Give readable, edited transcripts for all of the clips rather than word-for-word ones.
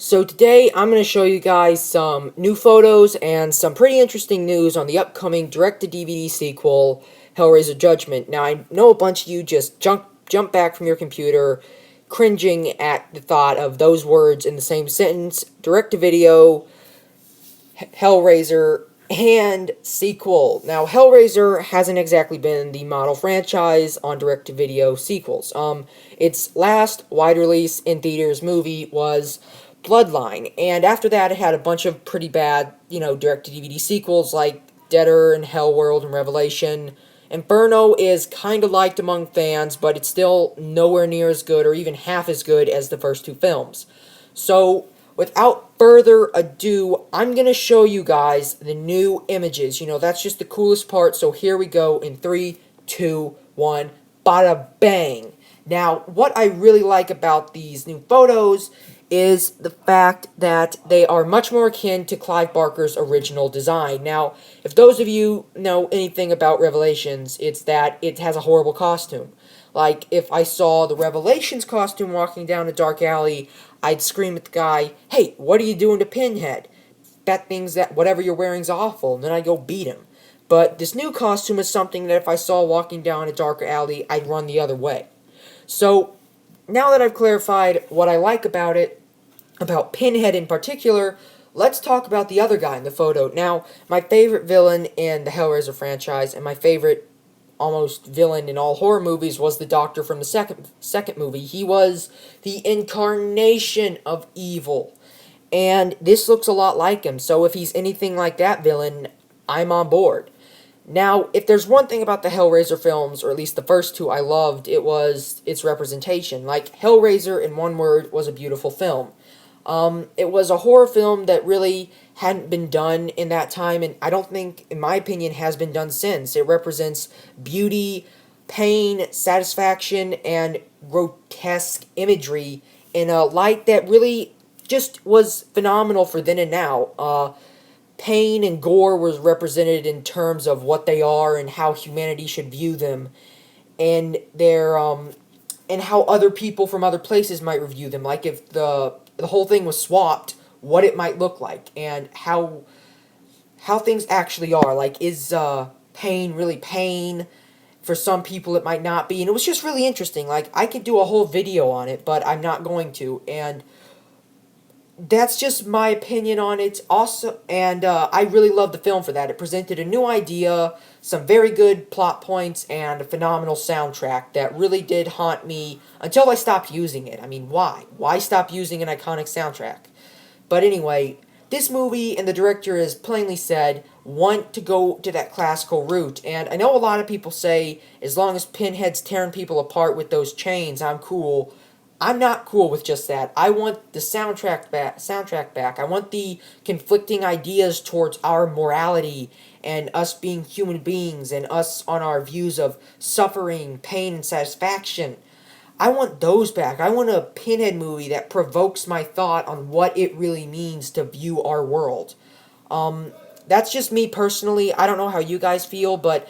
So today I'm going to show you guys some new photos and some pretty interesting news on the upcoming direct-to-DVD sequel, Hellraiser Judgement. Now I know a bunch of you just jump back from your computer, cringing at the thought of those words in the same sentence, direct-to-video, Hellraiser, and sequel. Now, Hellraiser hasn't exactly been the model franchise on direct-to-video sequels. Its last wide release in theaters movie was Bloodline, and after that it had a bunch of pretty bad, direct-to-DVD sequels like Deader and Hellworld and Revelation. Inferno is kind of liked among fans, but it's still nowhere near as good or even half as good as the first two films. So, without further ado, I'm going to show you guys the new images. That's just the coolest part, so here we go in 3, 2, 1, bada bang. Now, what I really like about these new photos is the fact that they are much more akin to Clive Barker's original design. Now, if those of you know anything about Revelations, it's that it has a horrible costume. Like, if I saw the Revelations costume walking down a dark alley, I'd scream at the guy, "Hey, what are you doing to Pinhead? That thing's that whatever you're wearing's awful," and then I'd go beat him. But this new costume is something that if I saw walking down a dark alley, I'd run the other way. So, now that I've clarified what I like about it, about Pinhead in particular, let's talk about the other guy in the photo. Now, my favorite villain in the Hellraiser franchise, and my favorite almost villain in all horror movies, was the Doctor from the second movie. He was the incarnation of evil. And this looks a lot like him, so if he's anything like that villain, I'm on board. Now, if there's one thing about the Hellraiser films, or at least the first two I loved, it was its representation. Like, Hellraiser, in one word, was a beautiful film. It was a horror film that really hadn't been done in that time, and I don't think, in my opinion, has been done since. It represents beauty, pain, satisfaction, and grotesque imagery in a light that really just was phenomenal for then and now. Pain and gore was represented in terms of what they are and how humanity should view them, and their and how other people from other places might review them. Like if the whole thing was swapped, what it might look like, and how things actually are. Like, is pain really pain? For some people it might not be, and it was just really interesting. Like, I could do a whole video on it, but I'm not going to, and that's just my opinion on it. Also, and I really loved the film for that. It presented a new idea, some very good plot points, and a phenomenal soundtrack that really did haunt me until I stopped using it. I mean, why? Why stop using an iconic soundtrack? But anyway, this movie and the director has plainly said want to go to that classical route. And I know a lot of people say, as long as Pinhead's tearing people apart with those chains, I'm cool. I'm not cool with just that. I want the soundtrack back. I want the conflicting ideas towards our morality and us being human beings and us on our views of suffering, pain, and satisfaction. I want those back. I want a Pinhead movie that provokes my thought on what it really means to view our world. That's just me personally. I don't know how you guys feel, but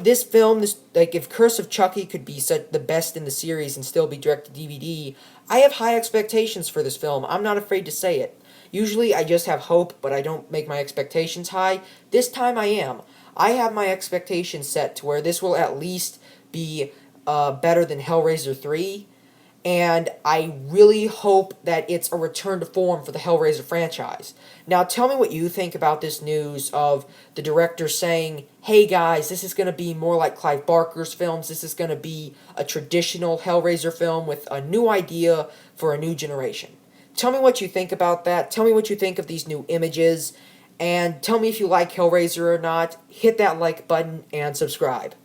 this film, if Curse of Chucky could be the best in the series and still be direct to DVD, I have high expectations for this film. I'm not afraid to say it. Usually I just have hope, but I don't make my expectations high. This time I am. I have my expectations set to where this will at least be better than Hellraiser 3, and I really hope that it's a return to form for the Hellraiser franchise. Now, tell me what you think about this news of the director saying, "Hey guys, this is going to be more like Clive Barker's films. This is going to be a traditional Hellraiser film with a new idea for a new generation." Tell me what you think about that. Tell me what you think of these new images, and tell me if you like Hellraiser or not. Hit that like button and subscribe.